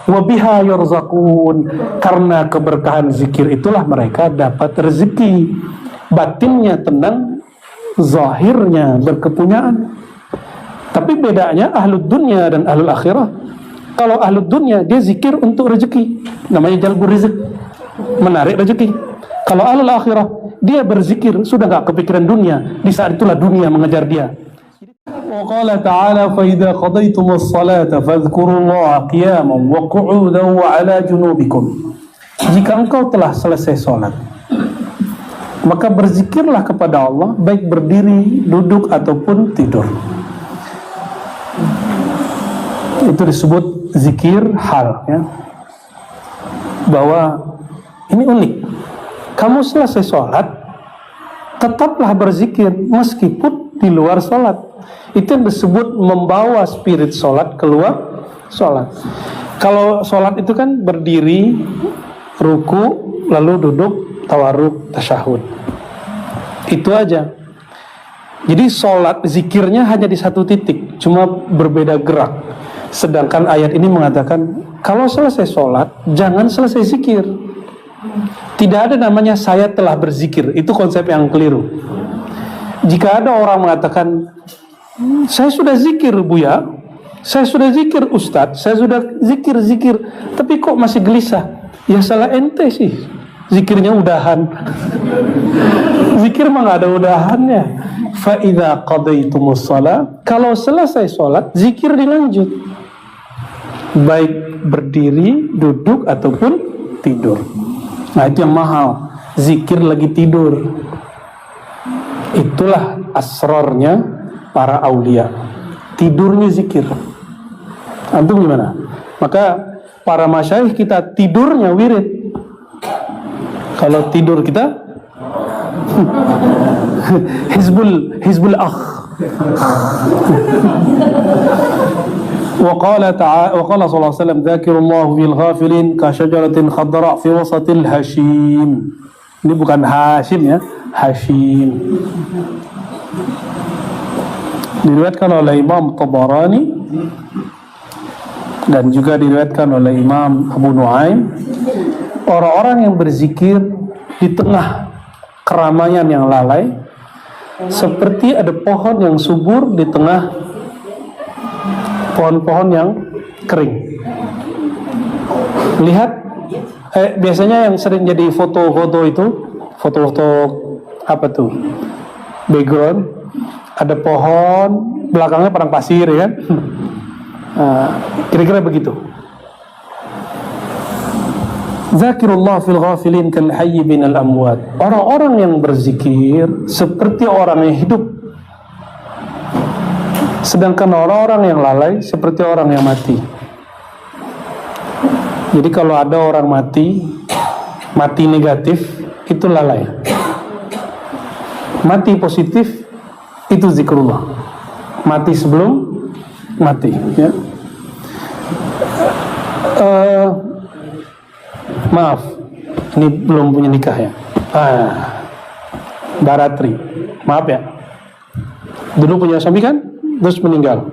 wa biha yurzaqun, karena keberkahan zikir itulah mereka dapat rezeki. Batinnya tenang, zahirnya berkepunyaan. Tapi bedanya ahlud dunya dan ahlul akhirah. Kalau ahlud dunya dia zikir untuk rezeki, namanya jalbur rizq, menarik rezeki. Kalau ahlul akhirah dia berzikir sudah gak kepikiran dunia, di saat itulah dunia mengejar dia. Wa qala ta'ala fa idza qadaytumus salata fadhkurullaha qiyaman wa qu'udan wa 'ala junubikum. Jika engkau telah selesai salat, maka berzikirlah kepada Allah baik berdiri, duduk ataupun tidur. Itu disebut zikir hal, ya. Bahwa ini unik. Kamu selesai sholat, tetaplah berzikir meskipun di luar sholat. Itu yang disebut membawa spirit sholat keluar sholat. Kalau sholat itu kan berdiri, ruku, lalu duduk, tawarruk, tasyahud. Itu aja. Jadi sholat zikirnya hanya di satu titik, cuma berbeda gerak. Sedangkan ayat ini mengatakan kalau selesai sholat jangan selesai zikir. Tidak ada namanya saya telah berzikir. Itu konsep yang keliru. Jika ada orang mengatakan saya sudah zikir Buya, saya sudah zikir Ustadz, saya sudah zikir, tapi kok masih gelisah, ya salah ente sih. Zikirnya udahan. Zikir mah gak ada udahannya. Fa idza qadaitumus shalah, kalau selesai sholat zikir dilanjut, baik berdiri, duduk ataupun tidur. Nah itu yang mahal, zikir lagi tidur. Itulah asrarnya para aulia, tidurnya zikir. Antum gimana? Maka para masyayikh kita tidurnya wirid. Kalau tidur kita hizbul akh. وقال صلى الله عليه وسلم ذاكر الله في الغافلين كشجرة خضراء في وسط الهشيم. Ini bukan Hashim ya, Hashim. Diriwayatkan oleh Imam Tabarani dan juga diriwayatkan oleh Imam Abu Nuaim, orang-orang yang berzikir di tengah keramaian yang lalai seperti ada pohon yang subur di tengah pohon-pohon yang kering. Lihat, biasanya yang sering jadi foto-foto itu, foto-foto apa tuh? Background, ada pohon, belakangnya padang pasir, ya kan? Kira-kira begitu. Zakirullah fil ghafilin kal hayy binal amwat. Orang-orang yang berzikir seperti orang yang hidup, sedangkan orang-orang yang lalai seperti orang yang mati. Jadi kalau ada orang mati negatif, itu lalai. Mati positif, itu zikrullah. Mati sebelum mati, ya. Maaf, ini belum punya nikah ya. Baratri, maaf ya. Dulu punya suami kan, terus meninggal.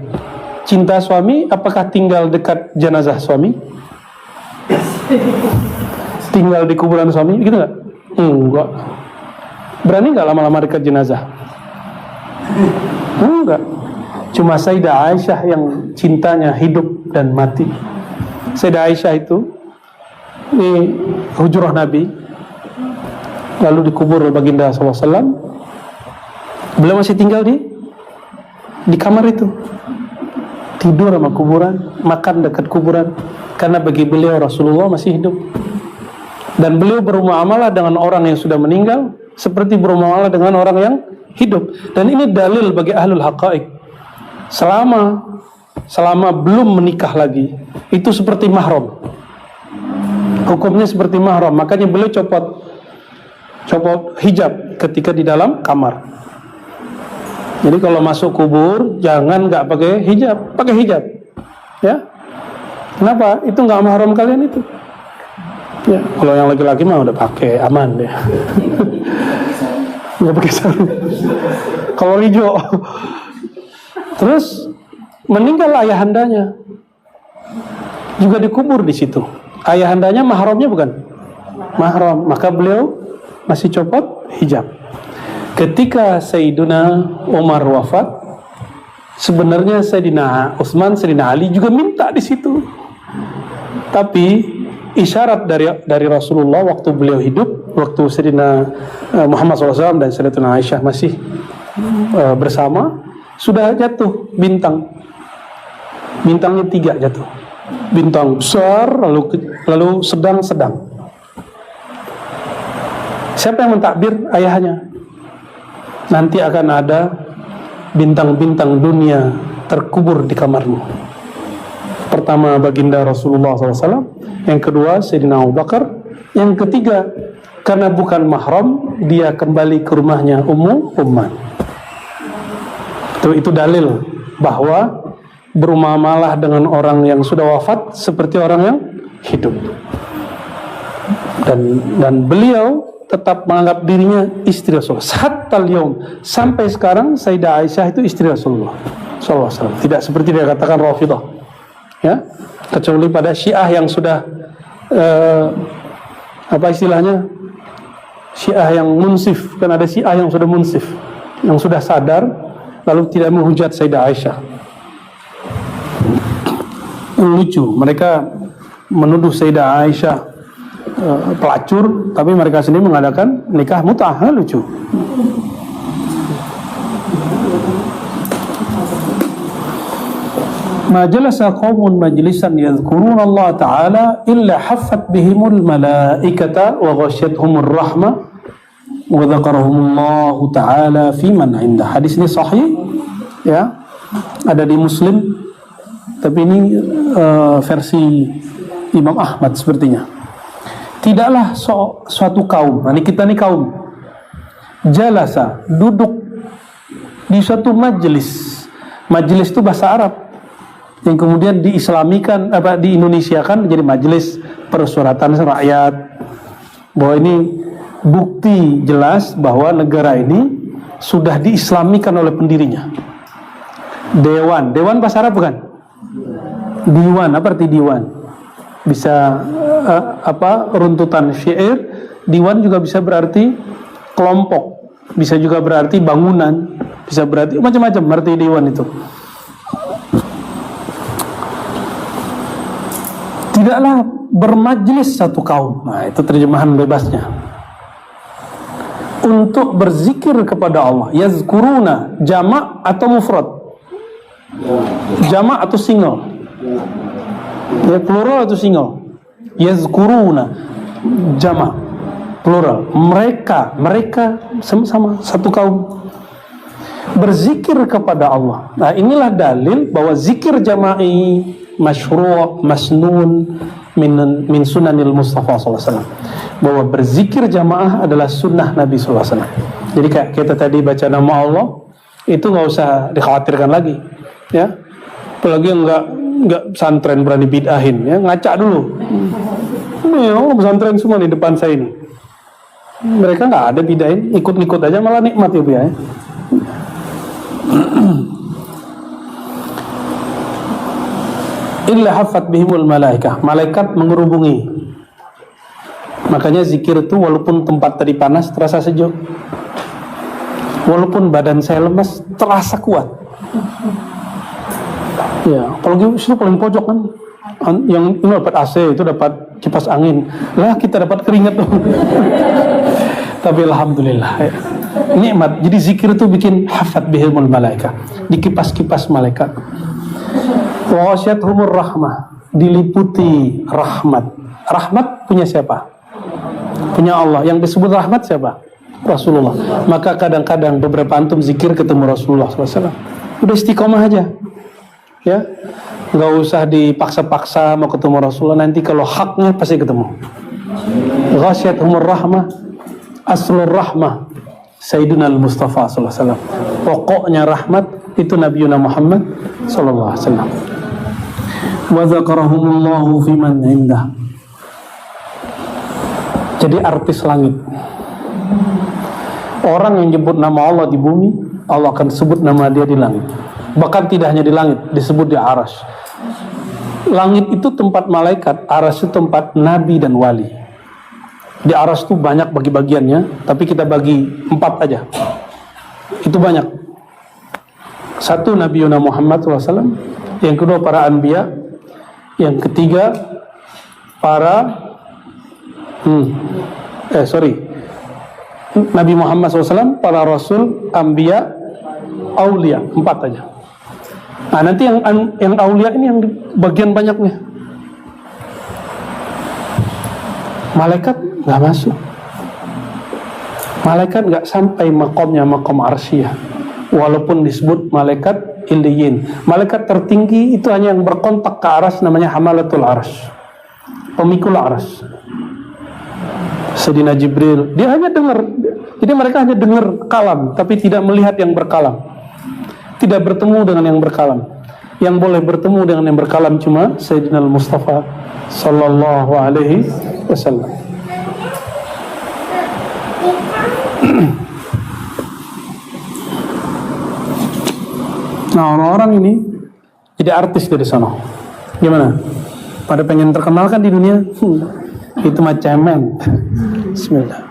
Cinta suami, apakah tinggal dekat jenazah suami? Tinggal di kuburan suami, gitu nggak? Enggak. Berani nggak lama-lama dekat jenazah? Enggak. Cuma Sayyidah Aisyah yang cintanya hidup dan mati. Sayyidah Aisyah itu di hujrah Nabi, lalu dikubur oleh baginda SAW. Beliau masih tinggal di kamar itu, tidur sama kuburan, makan dekat kuburan, karena bagi beliau Rasulullah masih hidup. Dan beliau bermuamalah dengan orang yang sudah meninggal seperti bermuamalah dengan orang yang hidup. Dan ini dalil bagi ahlul haqaiq, selama belum menikah lagi, itu seperti mahram. Hukumnya seperti mahram. Makanya beliau copot hijab ketika di dalam kamar. Jadi kalau masuk kubur jangan nggak pakai hijab, ya. Kenapa? Itu nggak mahram kalian itu. Ya, kalau yang laki-laki mah udah pakai, aman deh. Nggak pakai sarung. Kalau hijau. Terus meninggal ayahandanya. juga dikubur di situ. Ayahandanya mahramnya bukan? Mahram, maka beliau masih copot hijab. Ketika Sayyiduna Umar wafat, sebenarnya Sayyidina Utsman, Sayyidina Ali juga minta di situ. Tapi isyarat dari Rasulullah waktu beliau hidup, waktu Sayyidina Muhammad SAW dan Sayyidatuna Aisyah masih bersama, sudah jatuh bintang. Bintangnya 3 jatuh. Bintang besar, lalu sedang-sedang. Siapa yang mentakbir? Ayahnya. Nanti akan ada bintang-bintang dunia terkubur di kamarmu. Pertama baginda Rasulullah SAW, yang kedua Sayyidina Abu Bakar, yang ketiga karena bukan mahram dia kembali ke rumahnya Ummu Umman. Itu dalil bahwa bermuamalah dengan orang yang sudah wafat seperti orang yang hidup. Dan beliau tetap menganggap dirinya istri Rasulullah. Hatta al-yawm, sampai sekarang Sayyidah Aisyah itu istri Rasulullah SAW. Tidak seperti dia katakan Rafidah, ya, kecuali pada Syiah yang sudah apa istilahnya, Syiah yang munsif. Kan ada Syiah yang sudah munsif, yang sudah sadar lalu tidak menghujat Sayyidah Aisyah. Lucu, mereka menuduh Sayyidah Aisyah pelacur, tapi mereka sendiri mengadakan nikah mut'ah. Lucu. Ma jalasa qaumun majlisan yadhkuruna Allah Ta'ala illa haffat bihimul malaikata wa ghasyiyatuhumur rahmah wa dzakarahumullahu Ta'ala fi man 'indah. Hadis ini sahih, ya, ada di Muslim, tapi ini versi Imam Ahmad sepertinya. Tidaklah suatu kaum, nah kita ini kaum, jalasa, duduk di suatu majelis. Majelis itu bahasa Arab yang kemudian diislamikan, diindonesiakan menjadi majelis persuratan rakyat. Bahwa ini bukti jelas bahwa negara ini sudah diislamikan oleh pendirinya. Dewan bahasa Arab bukan? Diwan, apa arti diwan? Bisa runtutan syair. Diwan juga bisa berarti kelompok, bisa juga berarti bangunan, bisa berarti macam-macam arti diwan itu. Tidaklah bermajlis satu kaum, nah itu terjemahan bebasnya, untuk berzikir kepada Allah. Yazkuruna, jamak atau mufrad? Jamak atau single? Ya, plural atau single? Yazkuruna, jamak, plural. Mereka sama-sama satu kaum berzikir kepada Allah. Nah, inilah dalil bahwa zikir jama'i masyru', masnun min sunanil Mustafa SAW. Bahwa berzikir jamaah adalah sunnah Nabi SAW. Jadi kayak kita tadi baca nama Allah, itu nggak usah dikhawatirkan lagi, ya. Apalagi nggak pesantren berani bid'ahin, ya, ngaca dulu. Orang pesantren semua di depan saya ini, mereka nggak ada bid'ahin, ikut-ikut aja malah nikmat ya. Illa hafat bihimul malaikah, malaikat mengerubungi. Makanya zikir itu walaupun tempat tadi panas terasa sejuk, walaupun badan saya lemas terasa kuat. Ya, kalau situ paling pojok kan, yang ini dapat AC, itu dapat kipas angin, lah kita dapat keringat tuh. Tapi alhamdulillah, ya, nikmat. Jadi zikir itu bikin hafat bihimul malaikah, dikipas-kipas malaikat. Wa ghasyiyatuhumur rahmah, diliputi rahmat. Rahmat punya siapa? Punya Allah. Yang disebut rahmat siapa? Rasulullah. Maka kadang-kadang beberapa antum zikir ketemu Rasulullah SAW, udah istiqomah aja, ya, nggak usah dipaksa-paksa mau ketemu Rasulullah. Nanti kalau haknya pasti ketemu. Ghasyiyatuhumur rahmah, aslur rahmah Sayyidina al-Mustafa SAW. Pokoknya rahmat itu Nabi Muhammad SAW. Wa dzakarahumullahu fi man 'indah. Jadi artis langit. Orang yang nyebut nama Allah di bumi, Allah akan sebut nama dia di langit. Bahkan tidak hanya di langit, disebut di arasy. Langit itu tempat malaikat, aras itu tempat nabi dan wali. Di aras itu banyak bagi-bagiannya, tapi kita bagi 4 aja. Itu banyak. 1 Nabi Muhammad SAW, yang kedua para anbiya, yang ketiga para Nabi Muhammad SAW, para rasul, anbiya, aulia, 4 aja. Nah, nanti yang aulia ini yang bagian banyaknya. Malaikat nggak masuk. Malaikat nggak sampai makomnya makom arsyah. Walaupun disebut malaikat iliyin. Malaikat tertinggi itu hanya yang berkontak ke aras, namanya hamalatul arsy, pemikul aras. Sayyidina Jibril, dia hanya dengar. Jadi mereka hanya dengar kalam, tapi tidak melihat yang berkalam. Tidak bertemu dengan yang berkalam. Yang boleh bertemu dengan yang berkalam cuma Sayyidina Mustafa sallallahu alaihi wasallam. Nah, orang-orang ini jadi artis dari sana. Gimana? Pada pengen terkenal kan di dunia? Itu macam Bismillah.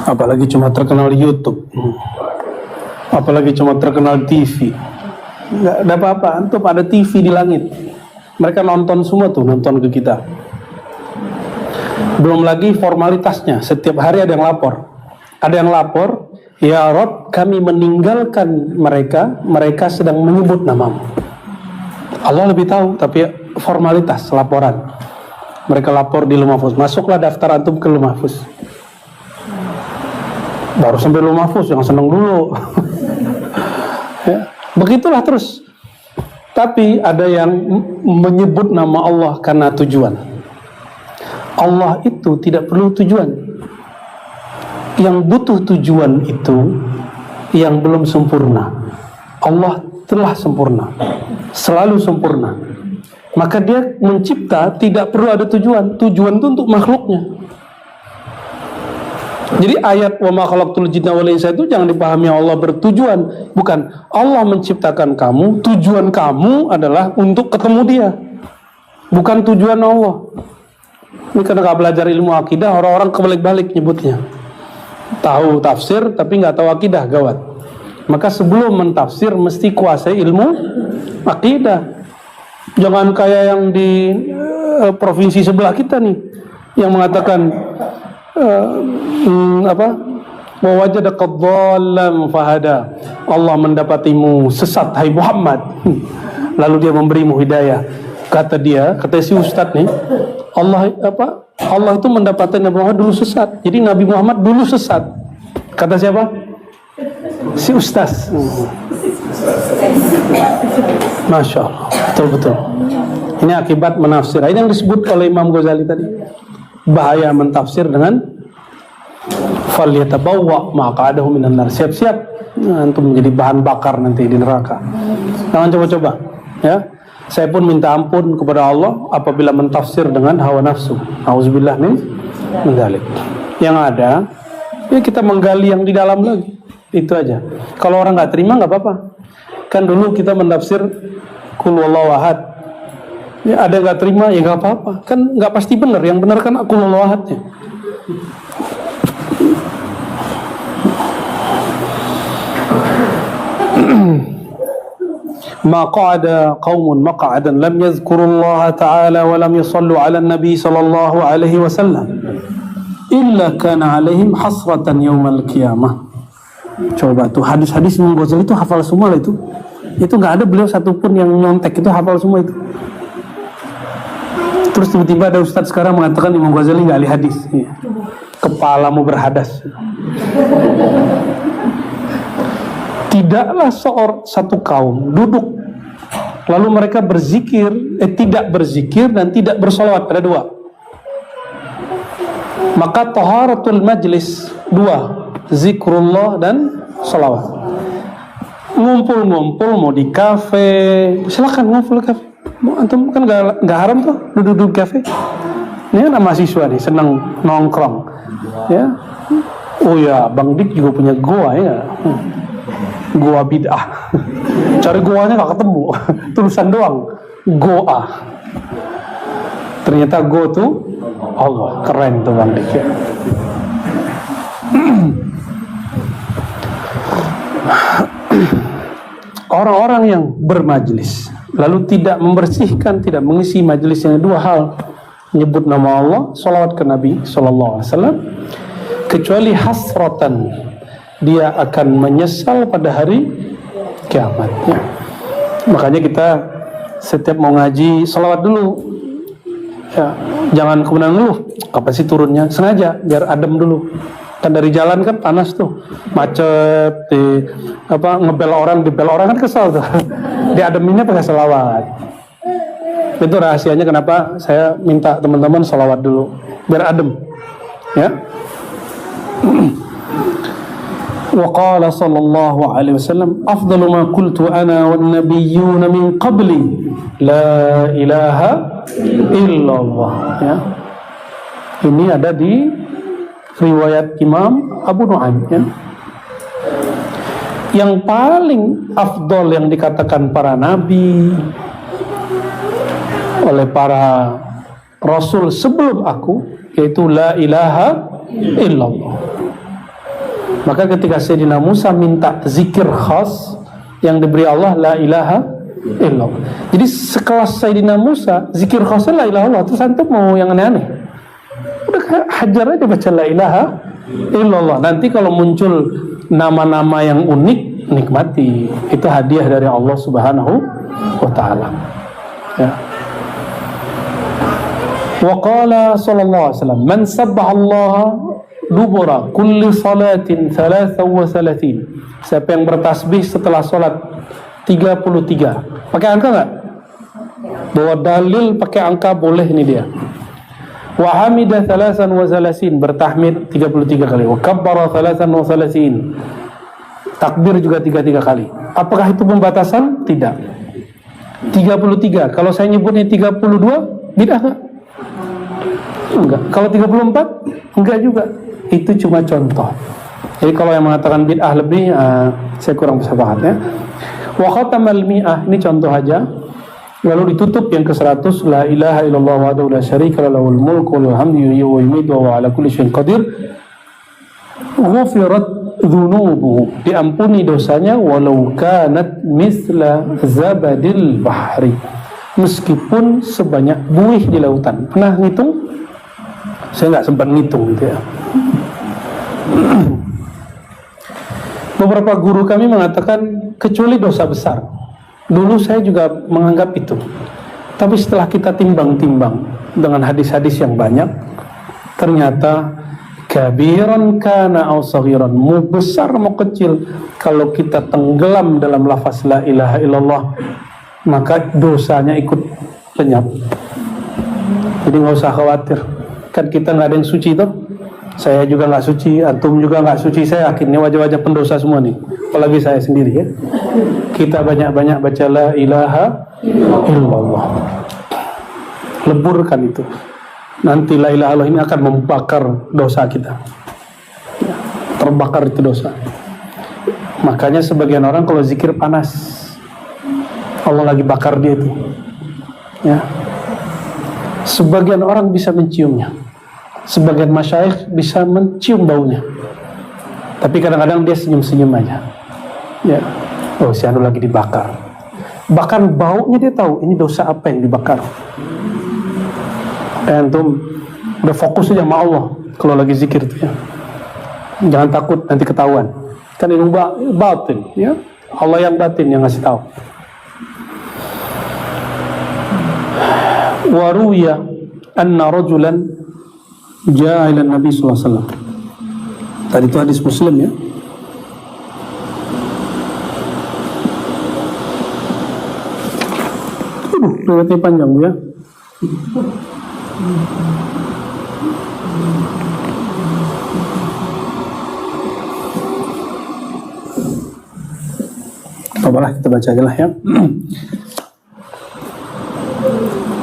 Apalagi cuma terkenal di YouTube, apalagi cuma terkenal TV. Nggak ada apa-apa, antum ada TV di langit. Mereka nonton semua tuh, nonton ke kita. Belum lagi formalitasnya, setiap hari ada yang lapor. Ada yang lapor, ya Rob, kami meninggalkan mereka, mereka sedang menyebut namamu. Allah lebih tahu, tapi formalitas laporan. Mereka lapor di Lauh Mahfuz, masuklah daftar antum ke Lauh Mahfuz. Baru sampai Lauh Mahfuz, yang seneng dulu. Ya, begitulah terus. Tapi ada yang menyebut nama Allah karena tujuan. Allah itu tidak perlu tujuan. Yang butuh tujuan itu yang belum sempurna. Allah telah sempurna, selalu sempurna. Maka dia mencipta tidak perlu ada tujuan. Tujuan itu untuk makhluknya. Jadi ayat wa ma khalaqtul jinna wal insa itu jangan dipahami Allah bertujuan. Bukan, Allah menciptakan kamu, tujuan kamu adalah untuk ketemu dia. Bukan tujuan Allah. Ini karena gak belajar ilmu akidah, orang-orang kebalik-balik nyebutnya. Tahu tafsir tapi gak tahu akidah, gawat. Maka sebelum mentafsir mesti kuasai ilmu akidah. Jangan kayak yang di provinsi sebelah kita nih, yang mengatakan wawajadaka dhallan fahada. Allah mendapatimu sesat hai Muhammad, lalu dia memberimu hidayah. Kata si ustadz nih, Allah itu mendapati Nabi Muhammad dulu sesat. Jadi Nabi Muhammad dulu sesat. Kata siapa? Si ustadz. Masya Allah, betul-betul. Ini akibat menafsir. Ini yang disebut oleh Imam Ghazali tadi. Bahaya mentafsir dengan falyatabawwa maq'adahu minan nar. Siap-siap untuk menjadi bahan bakar nanti di neraka. Jangan coba-coba, ya. Saya pun minta ampun kepada Allah apabila mentafsir dengan hawa nafsu. Auzubillah min dzalik. Yang ada, ya kita menggali yang di dalam lagi. Itu aja. Kalau orang nggak terima nggak apa-apa. Kan dulu kita mentafsir Qul huwallahu ahad. Ya ada nggak terima ya nggak apa-apa. Kan nggak pasti benar. Yang benar kan Qul huwallahu ahadnya. ما قعد قوم مقعدا لم يذكروا الله تعالى ولم يصلوا على النبي صلى الله عليه وسلم إلا كان عليهم حسرة يوم القيامة. Coba tuh hadis-hadis Imam Ghazali itu hafal semua lah itu. Itu nggak ada beliau satupun yang nyontek, itu hafal semua itu. Terus tiba-tiba ada ustadz sekarang mengatakan Imam Ghazali nggak ahli hadis. Kepalamu berhadas. Tidaklah satu kaum duduk lalu mereka berzikir, tidak berzikir dan tidak bersolawat, ada dua. Maka taharatul majlis dua, zikrullah dan solawat. Ngumpul-ngumpul mau di kafe, silakan ngumpul di kafe. Antum kan nggak haram tuh duduk di kafe. Ini kan mahasiswa nih senang nongkrong, ya. Oh ya, Bang Dik juga punya goa ya. Goa bid'ah. Cari goanya gak ketemu. Tulisan doang. Goa. Ternyata go tuh Allah. Keren tuh Bang Dik ya. Orang-orang yang bermajlis lalu tidak membersihkan, tidak mengisi majlisnya, dua hal: menyebut nama Allah, salawat ke Nabi sallallahu alaihi wasallam, kecuali hasratan, dia akan menyesal pada hari kiamat ya. Makanya kita setiap mau ngaji salawat dulu ya, jangan kemudian ngeluh kapan sih turunnya, sengaja biar adem dulu. Kan dari jalan kan panas tuh, macet, ngebel orang, dibel orang kan kesel tuh. Diademinnya pakai selawat. Itu rahasianya kenapa saya minta teman-teman selawat dulu biar adem ya. Wa qala sallallahu alaihi wasallam, afdalu ma qultu ana wan nabiyyuna min qabli la ilaha illallah ya. Ini ada di riwayat Imam Abu Nu'aim ya. Yang paling afdol yang dikatakan para nabi oleh para rasul sebelum aku, yaitu la ilaha illallah. Maka ketika Sayyidina Musa minta zikir khas yang diberi Allah, la ilaha illallah. Jadi sekelas Sayyidina Musa, zikir khasnya la ilaha illallah. Terus antum mau yang aneh-aneh? Udah hajar aja baca la ilaha illallah. Nanti kalau muncul nama-nama yang unik, nikmati. Itu hadiah dari Allah Subhanahu wa ta'ala ya. Wa qala sallallahu alaihi wasallam, man sabbahallaha dubura kulli salatin 33. Siapa yang bertasbih setelah salat 33. Pakai angka enggak? Bawa dalil pakai angka boleh, ini dia. Wa hamida 33, bertahmid 33 kali. Wa kabbara 33. Takbir juga 33 kali. Apakah itu pembatasan? Tidak. 33. Kalau saya nyebutnya 32, bid'ah enggak? Enggak. Kalau 34, enggak juga. Itu cuma contoh. Jadi kalau yang mengatakan bid'ah lebih, saya kurang bisa paham ya. Wa khatamal mi'ah, ini contoh aja. Lalu ditutup yang ke-100, la ilaha illallah wahdahu la syarika lahul mulku wa lahul hamdu yuhyi wa yumiitu wa huwa ala kulli syai'in qadir. Ghufirat dzunubuhu, diampuni dosanya, walau kanat misla zabadil bahri, meskipun sebanyak buih di lautan. Pernah ngitung? Saya nggak sempat ngitung gitu ya. Beberapa guru kami mengatakan kecuali dosa besar. Dulu saya juga menganggap itu, tapi setelah kita timbang-timbang dengan hadis-hadis yang banyak, ternyata kabiran kana aw saghiran, mau besar mau kecil, kalau kita tenggelam dalam lafaz la ilaha illallah, maka dosanya ikut lenyap. Jadi nggak usah khawatir, kan kita nggak ada yang suci tuh. Saya juga nggak suci, antum juga nggak suci. Saya yakin ini wajah-wajah pendosa semua nih, apalagi saya sendiri ya. Kita banyak-banyak baca la ilaha illallah, leburkan itu. Nanti la ilaha illallah ini akan membakar dosa kita, terbakar itu dosa. Makanya sebagian orang kalau zikir panas, Allah lagi bakar dia itu ya. Sebagian orang bisa menciumnya, sebagian masyayikh bisa mencium baunya, tapi kadang-kadang dia senyum-senyum aja ya. Oh, si anu lagi dibakar. Bahkan baunya dia tahu ini dosa apa yang dibakar. Antum udah fokus aja sama Allah kalau lagi zikir tuh ya. Jangan takut nanti ketahuan. Kan ilmu batin ya. Allah yang batin yang ngasih tahu. Wa ruwiya anna rajulan jaa ila Nabi sallallahu alaihi wasallam. Tadi itu hadis Muslim ya. Riwayatnya panjang ya. Apalah, kita baca aja lah ya.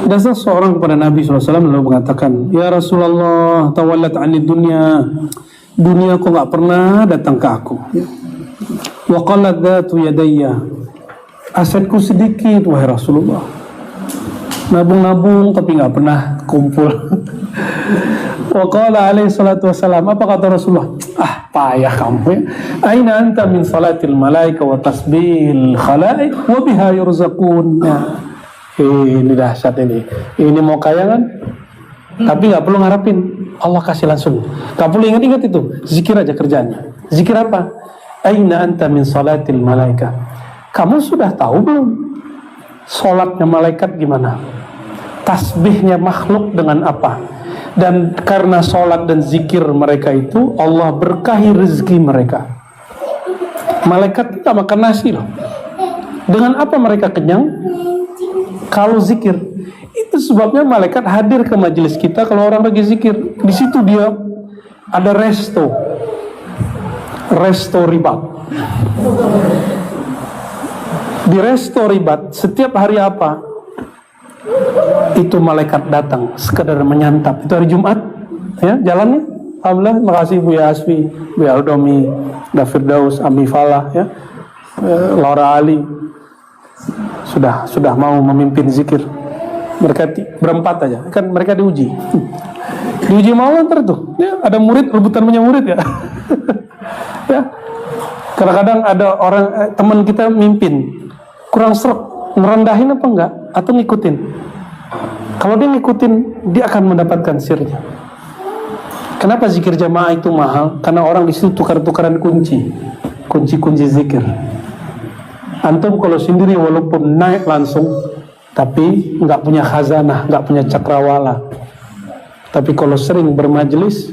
Ada seorang kepada Nabi SAW lalu mengatakan, ya Rasulullah, tawallat 'anid dunya, dunia kok nggak pernah datang ke aku. Wa qalat dzatu yadayya, asetku sedikit wahai Rasulullah, nabung-nabung tapi nggak pernah kumpul. Wa qala alaihi salatu wassalam, apa kata Rasulullah? Payah kamu ya. Aina anta min salatil malaika wa tasbihil khalaik wa biha yurzaqun. Ini dahsyat ini. Ini mau kaya kan? Tapi nggak perlu ngarepin Allah kasih langsung. Nggak perlu ingat-ingat itu. Zikir aja kerjanya. Zikir apa? Aina anta min salatil malaika. Kamu sudah tahu belum salatnya malaikat gimana? Tasbihnya makhluk dengan apa? Dan karena sholat dan zikir mereka itu, Allah berkahi rezeki mereka. Malaikat tidak makan nasi loh. Dengan apa mereka kenyang? Kalau zikir. Itu sebabnya malaikat hadir ke majelis kita kalau orang lagi zikir. Di situ dia ada resto ribat. Di resto ribat setiap hari apa? Itu malaikat datang sekedar menyantap. Itu hari Jumat ya, jalannya alhamdulillah. Terima kasih Bu Yasfi, Bu Aldomi, David Daus, Ami Falah ya, Laura Ali sudah mau memimpin zikir. Mereka berempat aja kan, mereka diuji mau ntar tuh ya, ada murid rebutan punya murid ya. Ya, kadang-kadang ada orang teman kita mimpin kurang serap, ngerendahin apa enggak atau ngikutin. Kalau dia ngikutin, dia akan mendapatkan sirnya. Kenapa zikir jamaah itu mahal? Karena orang di situ tukar-tukaran kunci zikir. Antum kalau sendiri walaupun naik langsung, tapi nggak punya khazanah, nggak punya cakrawala. Tapi kalau sering bermajelis,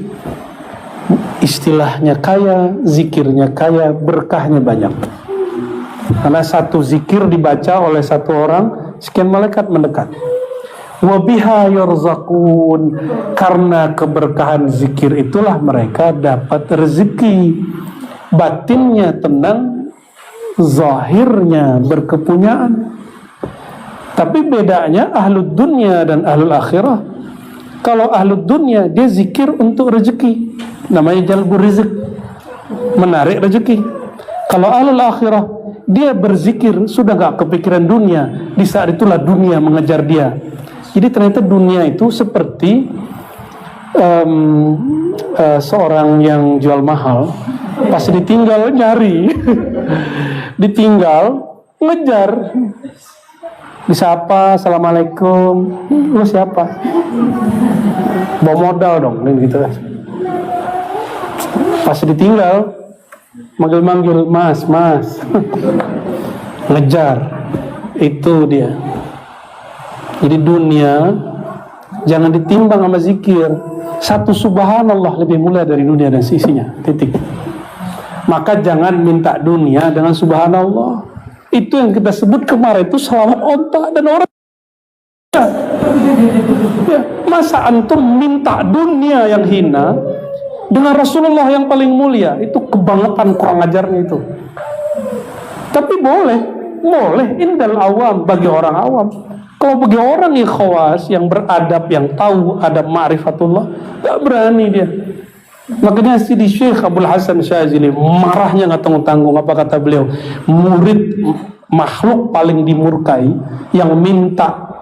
istilahnya kaya, zikirnya kaya, berkahnya banyak. Karena satu zikir dibaca oleh satu orang, sekian malaikat mendekat. Wabiha yurzaqun, karena keberkahan zikir itulah mereka dapat rezeki. Batinnya tenang, zahirnya berkepunyaan. Tapi bedanya ahlud dunya dan ahlul akhirah. Kalau ahlud dunya dia zikir untuk rezeki, namanya jalbur rizq, menarik rezeki. Kalau ahlul akhirah dia berzikir sudah gak kepikiran dunia, di saat itulah dunia mengejar dia. Jadi ternyata dunia itu seperti seorang yang jual mahal, pas ditinggal nyari, ditinggal ngejar, disapa, assalamualaikum, lu siapa? Bawa modal dong, gitu kan. Pas ditinggal, manggil-manggil, mas, ngejar, itu dia. Jadi dunia jangan ditimbang sama zikir. Satu subhanallah lebih mulia dari dunia dan sisinya. Titik. Maka jangan minta dunia dengan subhanallah. Itu yang kita sebut kemarin itu selamat onta dan orang. Ya, masa antum minta dunia yang hina dengan Rasulullah yang paling mulia? Itu kebangetan kurang ajarnya itu. Tapi boleh indal awam, bagi orang awam. Kalau bagi orang yang khawas, yang beradab, yang tahu adab ma'rifatullah, gak berani dia. Makanya Sidi Syekh Abdul Hasan Syazili marahnya gak tanggung-tanggung. Apa kata beliau? Murid makhluk paling dimurkai yang minta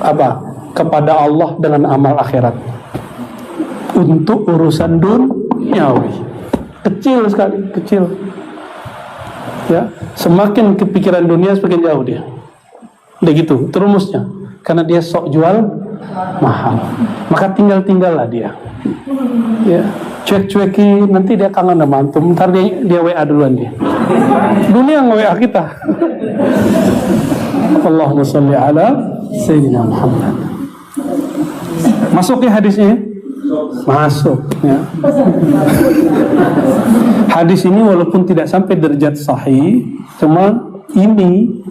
apa? Kepada Allah dengan amal akhirat untuk urusan duniawi. Kecil sekali, kecil. Ya, semakin kepikiran dunia semakin jauh dia. Udah gitu, itu rumusnya. Karena dia sok jual mahal, maka tinggal-tinggallah dia. Ya, cuek-cueki, nanti dia kangen sama antum. Ntar dia WA duluan dia. Dunia nge-WA kita. Allahumma sholli ala Sayyidina Muhammad. Masuk ya hadisnya? Masuk ya. Hadis ini walaupun tidak sampai derajat sahih, cuma ini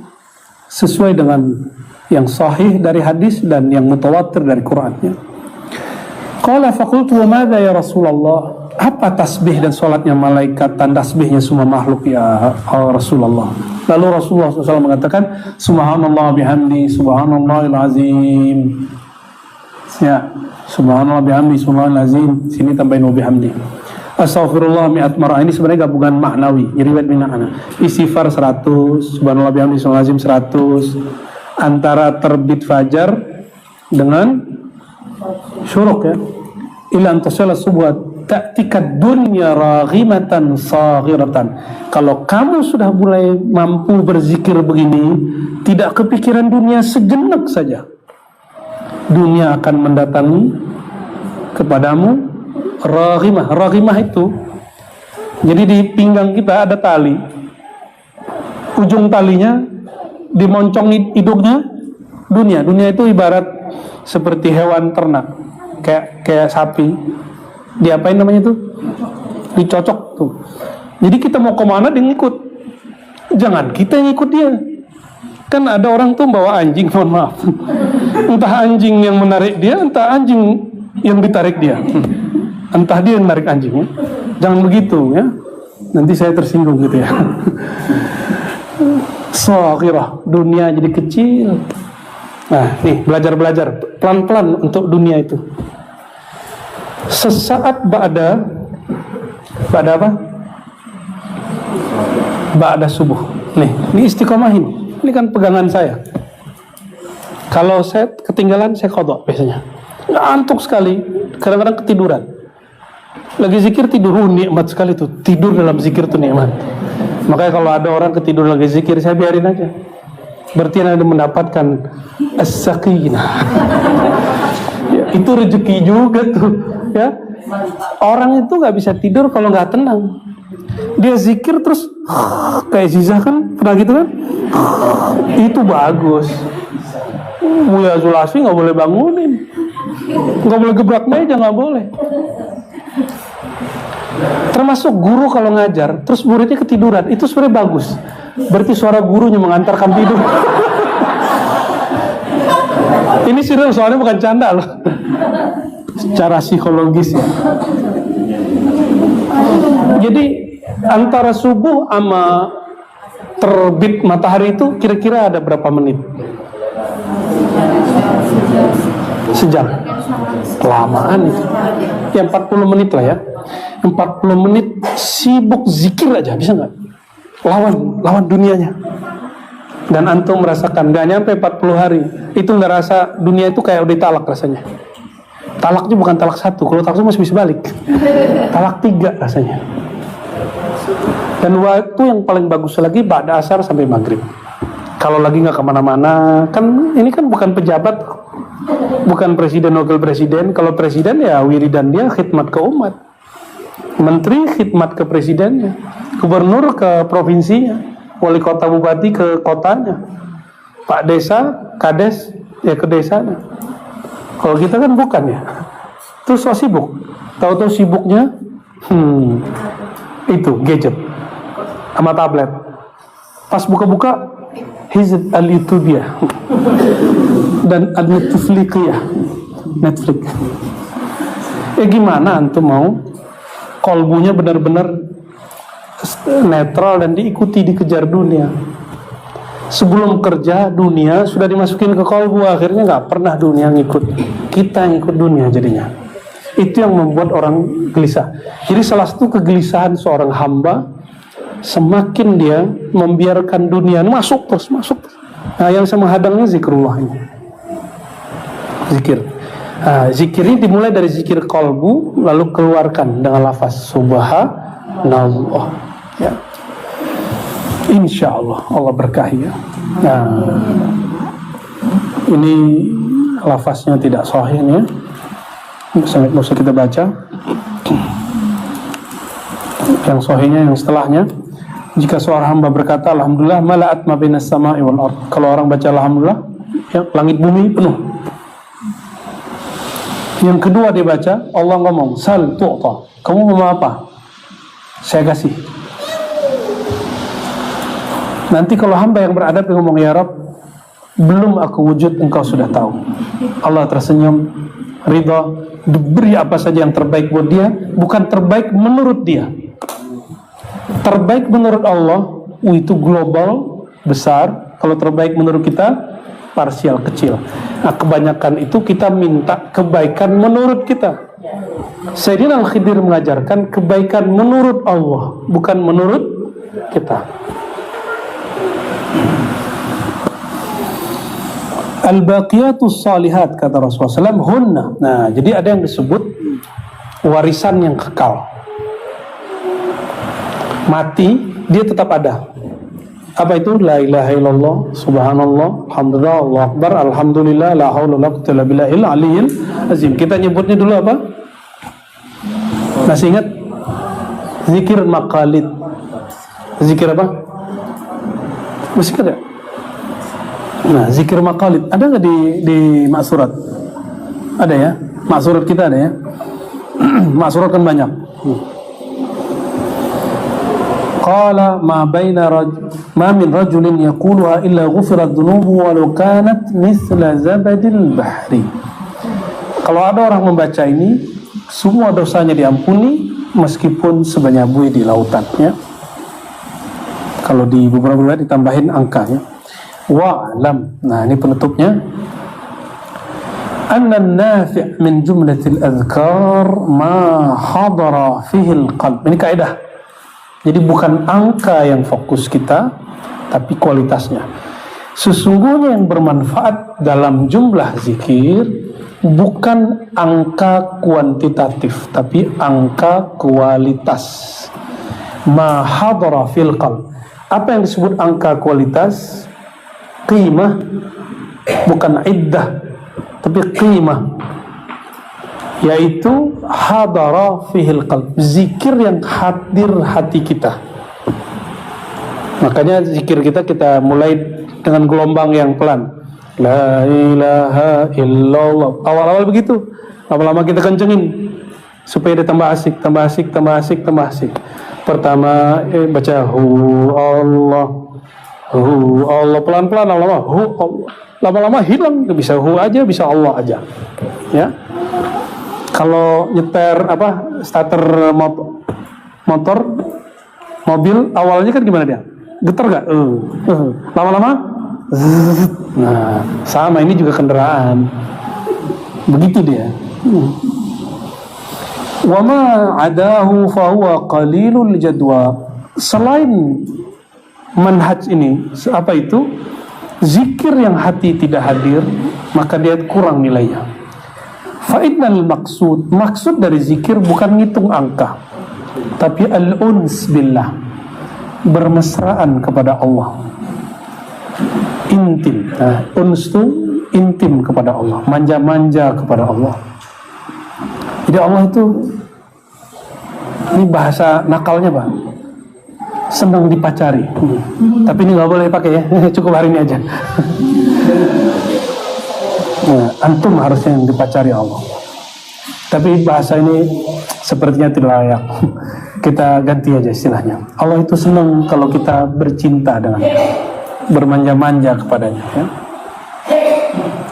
sesuai dengan yang sahih dari hadis dan yang mutawatir dari Qur'annya. Qala faqultu wa madza ya Rasulullah? Apa tasbih dan salatnya malaikat dan tasbihnya semua makhluk ya Rasulullah? Lalu Rasulullah SAW mengatakan subhanallah bihamdi subhanallahil azim. Ya, subhanallah bihamdi subhanallahil azim. Sini tambahin wa bihamdi. Astaghfirullah mi'at marah, ini sebenarnya gabungan maknawi, riwayat bina'ana. Istighfar 100, subhanallah bihamdihi subhanallazim 100, antara terbit fajar dengan syuruk ya. Ila antasala subuh ta'tika dunya raghimatan saghiratan. Kalau kamu sudah mulai mampu berzikir begini, tidak kepikiran dunia sejenak saja, dunia akan mendatangi kepadamu. Raghimah itu, jadi di pinggang kita ada tali, ujung talinya dimoncong hidungnya dunia. Dunia itu ibarat seperti hewan ternak, kayak sapi. Diapain namanya tuh? Dicocok tuh. Jadi kita mau kemana dia ngikut. Jangan kita yang ikut dia. Kan ada orang tuh bawa anjing, mohon maaf. Entah anjing yang menarik dia, entah anjing yang ditarik dia. Entah dia yang menarik anjingnya. Jangan begitu ya. Nanti saya tersinggung gitu ya. Saghirah, dunia jadi kecil. Nah, nih belajar pelan-pelan untuk dunia itu. Sesaat ba'da apa? Ba'da subuh. Nih, ini istiqomahin. Ini kan pegangan saya. Kalau saya ketinggalan, saya qadha biasanya. Ngantuk sekali, kadang-kadang ketiduran. Lagi zikir tidur, nikmat sekali tuh. Tidur dalam zikir tuh nikmat. Makanya kalau ada orang ketidur lagi zikir, saya biarin aja. Berarti Anda mendapatkan as-sakinah. Ya, itu rezeki juga tuh, ya. Orang itu nggak bisa tidur kalau nggak tenang. Dia zikir terus kayak Zizah kan, pernah gitu kan? Itu bagus. Mulia Zulasi nggak boleh bangunin, nggak boleh gebrak meja, nggak boleh. Termasuk guru kalau ngajar, terus muridnya ketiduran, itu sebenarnya bagus. Berarti suara gurunya mengantarkan tidur. Ini serius, soalnya bukan canda loh. Secara psikologis ya. Jadi antara subuh sama terbit matahari itu kira-kira ada berapa menit? Sejam. Kelamaan itu. Ya 40 menit lah ya. 40 menit sibuk zikir aja, bisa nggak? Lawan dunianya. Dan antum merasakan gak nyampe 40 hari itu nggak rasa dunia itu kayak udah talak rasanya. Talaknya bukan talak 1, kalau talak 1 masih bisa balik. Talak 3 rasanya. Dan waktu yang paling bagus lagi ba'da asar sampai maghrib. Kalau lagi nggak kemana-mana, kan ini kan bukan pejabat, bukan presiden, wakil presiden. Kalau presiden ya wiridan dia khidmat ke umat, menteri khidmat ke presidennya, gubernur ke provinsinya, wali kota bupati ke kotanya, pak desa, kades ya ke desanya. Kalau kita kan bukan ya, terus so sibuk, tahu-tahu sibuknya itu gadget sama tablet. Pas buka-buka Hizb al-Youtubiyah dan Netflix. Gimana antum mau kolbunya benar-benar netral dan diikuti, dikejar dunia. Sebelum kerja dunia sudah dimasukin ke kolbu, akhirnya nggak pernah dunia ngikut, kita yang ikut dunia jadinya. Itu yang membuat orang gelisah. Jadi salah satu kegelisahan seorang hamba, semakin dia membiarkan dunia masuk terus. Nah, yang sama hadangnya zikrullah ini. Zikir. Nah, zikir ini dimulai dari zikir kolbu, lalu keluarkan dengan lafaz subhanallah. Ya. Insya Allah, Allah berkahi ya. Nah, ini lafaznya tidak sahih ya. Sangat usah kita baca. Yang sahihnya yang setelahnya. Jika seorang hamba berkata alhamdulillah mala'at ma bainas sama'i wal ard. Kalau orang baca alhamdulillah, ya, langit bumi penuh. Yang kedua dia baca, Allah ngomong sal tu'ta. Kamu mau apa? Saya kasih. Nanti kalau hamba yang beradab yang ngomong ya Rabb, belum aku wujud, engkau sudah tahu. Allah tersenyum, ridha, diberi apa saja yang terbaik buat dia, bukan terbaik menurut dia. Terbaik menurut Allah itu global, besar. Kalau terbaik menurut kita parsial, kecil. Nah, kebanyakan itu kita minta kebaikan menurut kita. Sayyidina Al-Khidir mengajarkan kebaikan menurut Allah, bukan menurut kita. Al-baqiyatus salihat, kata Rasulullah SAW, hunna. Nah, jadi ada yang disebut warisan yang kekal. Mati, dia tetap ada. Apa itu? La ilaha illallah, subhanallah, alhamdulillah, Allahu akbar, alhamdulillah, la haula wala quwwata illa billahil aliyyil azim. Kita nyebutnya dulu apa? Masih ingat? Zikir maqalid. Zikir apa? Masih ingat ya? Nah, zikir maqalid ada nggak di maksurat? Ada ya? Maksurat kita ada ya? Maksurat kan banyak. Qala ma min rajulin yaquluha illa ghufirat dhunubuhu walau kanat mithla zabadil bahri. Kalau ada orang membaca ini, semua dosanya diampuni meskipun sebanyak buih di lautan ya. Kalau di beberapa riwayat ditambahin angkanya. Wa'lam. Nah, ini penutupnya. Anna an-nafi' min jumlatil adhkar ma hadara fihi al-qalb. Ini kaidah. Jadi bukan angka yang fokus kita, tapi kualitasnya. Sesungguhnya yang bermanfaat dalam jumlah zikir bukan angka kuantitatif, tapi angka kualitas. Ma hadara fil qalb. Apa yang disebut angka kualitas? Qimah, bukan iddah, tapi qimah, yaitu hadara fihil qalb, zikir yang hadir hati kita. Makanya zikir kita mulai dengan gelombang yang pelan. La ilaha illallah. Awal-awal begitu, lama-lama kita kencengin supaya dia tambah asik, tambah asik, tambah asik, tambah asik. Pertama baca hu Allah, hu Allah, pelan-pelan, lama-lama hu Allah. Lama-lama hilang, bisa hu aja, bisa Allah aja. Ya. Kalau nyeter starter motor mobil awalnya kan gimana dia? Getar gak? Lama-lama nah, sama ini juga kendaraan. Begitu dia. Wa ma adahu fa huwa qalilul jadwa. Selain manhaj ini, apa itu? Zikir yang hati tidak hadir, maka dia kurang nilainya. Fa'innal maksud dari zikir bukan ngitung angka, tapi al-uns billah, bermesraan kepada Allah, intim. Nah, uns itu intim kepada Allah, manja-manja kepada Allah. Jadi Allah itu, ini bahasa nakalnya Pak, senang dipacari. Tapi ini nggak boleh pakai ya, cukup hari ini aja. Nah, antum harusnya yang dipacari Allah. Tapi bahasa ini sepertinya tidak layak. Kita ganti aja istilahnya. Allah itu senang kalau kita bercinta dengannya, bermanja-manja kepadanya ya.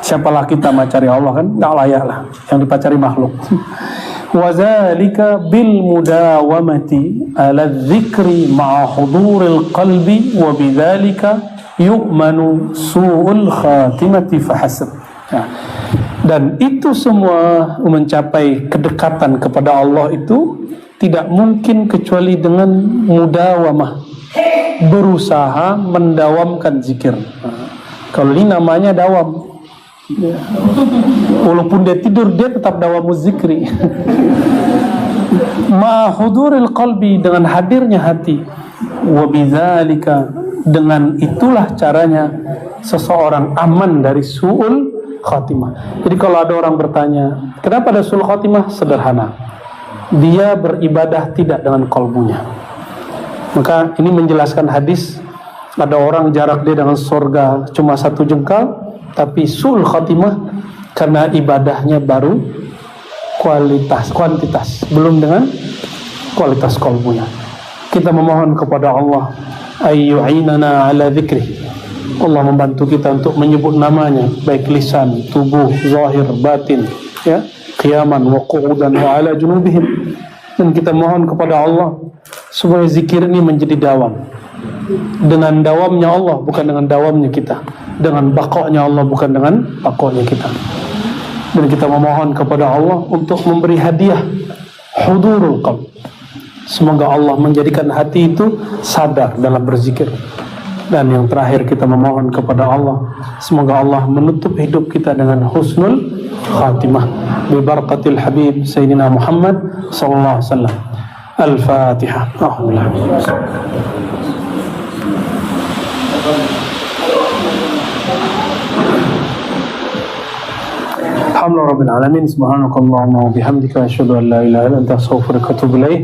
Siapalah kita mencari Allah kan? Tidak layak lah. Yang dipacari makhluk. Wazalika bil mudawamati ala dzikri ma'a huduril qalbi wa bidzalika yu'manu su'ul khatimati fahasab. Nah, dan itu semua mencapai kedekatan kepada Allah itu tidak mungkin kecuali dengan mudawamah, berusaha mendawamkan zikir. Nah, kalau ini namanya dawam. Ya. Walaupun dia tidur, dia tetap dawamu zikri. Ma'huduril qalbi, dengan hadirnya hati. Wa bidzalika, dengan itulah caranya seseorang aman dari su'ul khatimah. Jadi kalau ada orang bertanya, kenapa ada su'ul khatimah? Sederhana, dia beribadah tidak dengan qalbunya. Maka ini menjelaskan hadis, ada orang jarak dia dengan surga cuma 1 jengkal, tapi su'ul khatimah karena ibadahnya baru kuantitas, belum dengan kualitas qalbunya. Kita memohon kepada Allah ayyu'inana ala dzikri. Allah membantu kita untuk menyebut namanya, baik lisan, tubuh, zahir, batin, ya, qiyaman wa qu'udan wa ala junubihim. Dan kita mohon kepada Allah supaya zikir ini menjadi dawam. Dengan dawamnya Allah, bukan dengan dawamnya kita. Dengan bakoknya Allah, bukan dengan bakoknya kita. Dan kita memohon kepada Allah untuk memberi hadiah hudurul qalb. Semoga Allah menjadikan hati itu sadar dalam berzikir. Dan yang terakhir kita memohon kepada Allah, semoga Allah menutup hidup kita dengan husnul khatimah bi barakatil habib sayyidina Muhammad sallallahu alaihi wasallam. Al-Fatihah. Alhamdulillah rabbil alamin. Subhanakallahumma wa bihamdika asyhadu an la ilaha illa anta astaghfiruka wa atubu ilaik.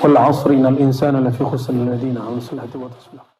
Wal 'asri innal insana lafi khusr alladziina amanu wa salatu wa tasbih.